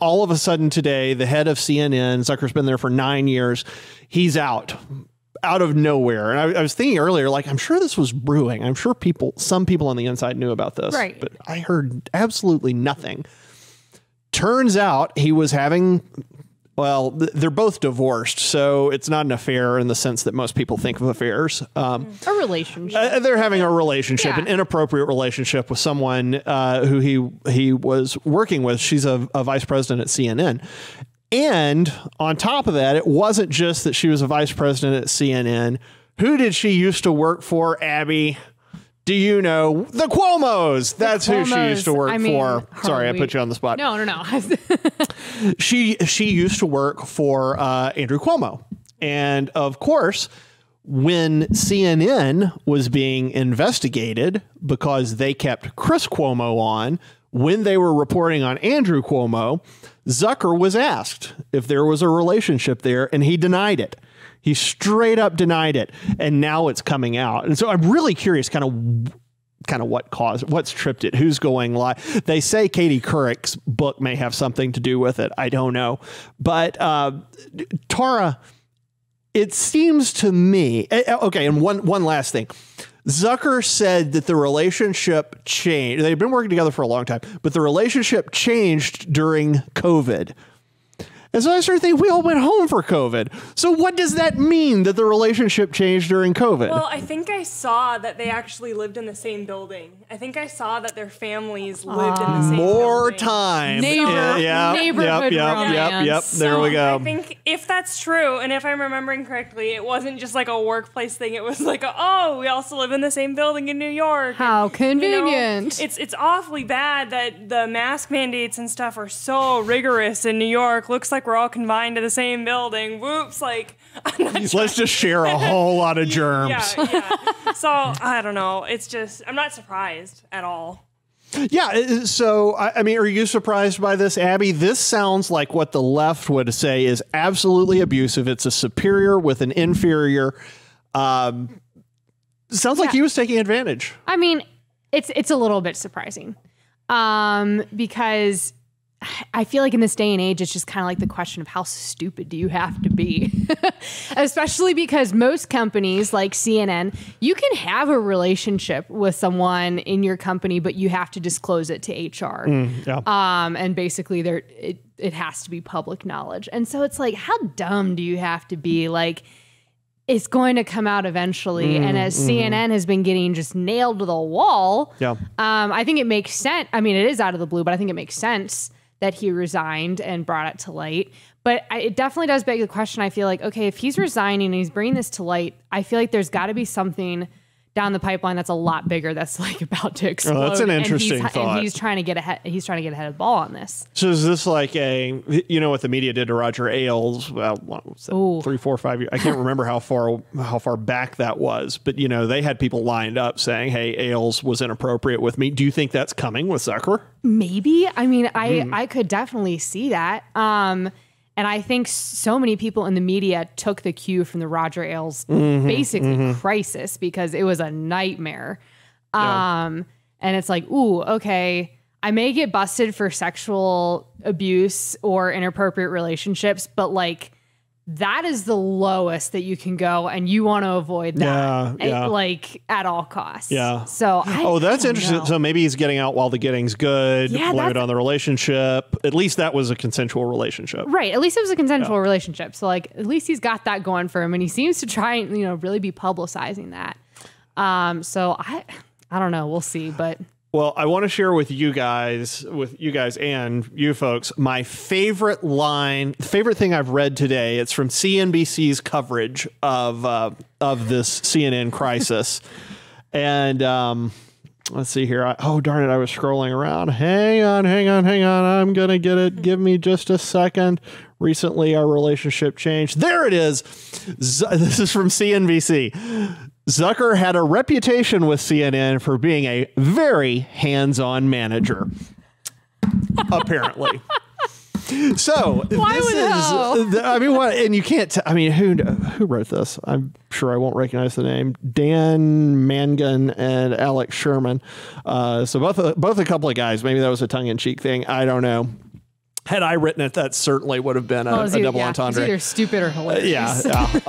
all of a sudden today, the head of CNN, Zucker's been there for 9 years. He's out of nowhere. And I was thinking earlier, like, I'm sure this was brewing. I'm sure some people on the inside knew about this, right? But I heard absolutely nothing. Turns out he was having, well, they're both divorced, so it's not an affair in the sense that most people think of affairs. A relationship. They're having a relationship, an inappropriate relationship with someone who he was working with. She's a vice president at CNN. And on top of that, it wasn't just that she was a vice president at CNN. Who did she used to work for, Abby? Do you know? The Cuomos. That's who she used to work for. Sorry, I put you on the spot. No. She used to work for Andrew Cuomo. And of course, when CNN was being investigated because they kept Chris Cuomo on, when they were reporting on Andrew Cuomo, Zucker was asked if there was a relationship there, and he denied it. He straight up denied it, and now it's coming out. And so I'm really curious kind of what's tripped it, who's going live. They say Katie Couric's book may have something to do with it. I don't know. But Tara, it seems to me, okay, and one last thing. Zucker said that the relationship changed. They've been working together for a long time, but the relationship changed during COVID. And so I started thinking, we all went home for COVID. So what does that mean, that the relationship changed during COVID? Well, I think I saw that they actually lived in the same building. I think I saw that their families lived in the same building. More time. Neighborhood romance. Yep. There we go. I think if that's true, and if I'm remembering correctly, it wasn't just like a workplace thing. It was like, we also live in the same building in New York. How convenient. It's awfully bad that the mask mandates and stuff are so rigorous in New York. Looks like we're all confined to the same building. Whoops, like, let's just share a whole lot of germs. Yeah. So, I don't know. It's just, I'm not surprised at all. Yeah. So, I mean, are you surprised by this, Abby? This sounds like what the left would say is absolutely abusive. It's a superior with an inferior. Sounds like he was taking advantage. I mean, it's a little bit surprising because I feel like in this day and age, it's just kind of like the question of how stupid do you have to be? Especially because most companies like CNN, you can have a relationship with someone in your company, but you have to disclose it to HR. And basically it has to be public knowledge. And so it's like, how dumb do you have to be? Like, it's going to come out eventually. And as CNN has been getting just nailed to the wall, I think it makes sense. I mean, it is out of the blue, but I think it makes sense that he resigned and brought it to light. But it definitely does beg the question. I feel like, okay, if he's resigning and he's bringing this to light, I feel like there's got to be something down the pipeline that's a lot bigger that's like about to explode. Oh, that's an interesting thought. And he's trying to get ahead. He's trying to get ahead of the ball on this. So is this like what the media did to Roger Ailes? Well, what was that, 3, 4, 5 years? I can't remember how far back that was, but they had people lined up saying, "Hey, Ailes was inappropriate with me." Do you think that's coming with Zucker? Maybe. I mean, I could definitely see that. And I think so many people in the media took the cue from the Roger Ailes crisis because it was a nightmare. And it's like, ooh, okay, I may get busted for sexual abuse or inappropriate relationships, but like that is the lowest that you can go, and you want to avoid that like at all costs. Yeah. So that's interesting. Know. So maybe he's getting out while the getting's good. Blame it on the relationship. At least that was a consensual relationship. Right. At least it was a consensual relationship. So like at least he's got that going for him, and he seems to try and really be publicizing that. So I don't know. We'll see, but. Well, I want to share with you guys and you folks, my favorite thing I've read today. It's from CNBC's coverage of this CNN crisis. And let's see here. Darn it. I was scrolling around. Hang on. I'm going to get it. Give me just a second. Recently, our relationship changed. There it is. This is from CNBC. Zucker had a reputation with CNN for being a very hands-on manager, apparently. So what? And you can't. Who wrote this? I'm sure I won't recognize the name. Dan Mangan and Alex Sherman. So both a couple of guys. Maybe that was a tongue-in-cheek thing. I don't know. Had I written it, that certainly would have been a double It's entendre. either stupid or hilarious. Yeah.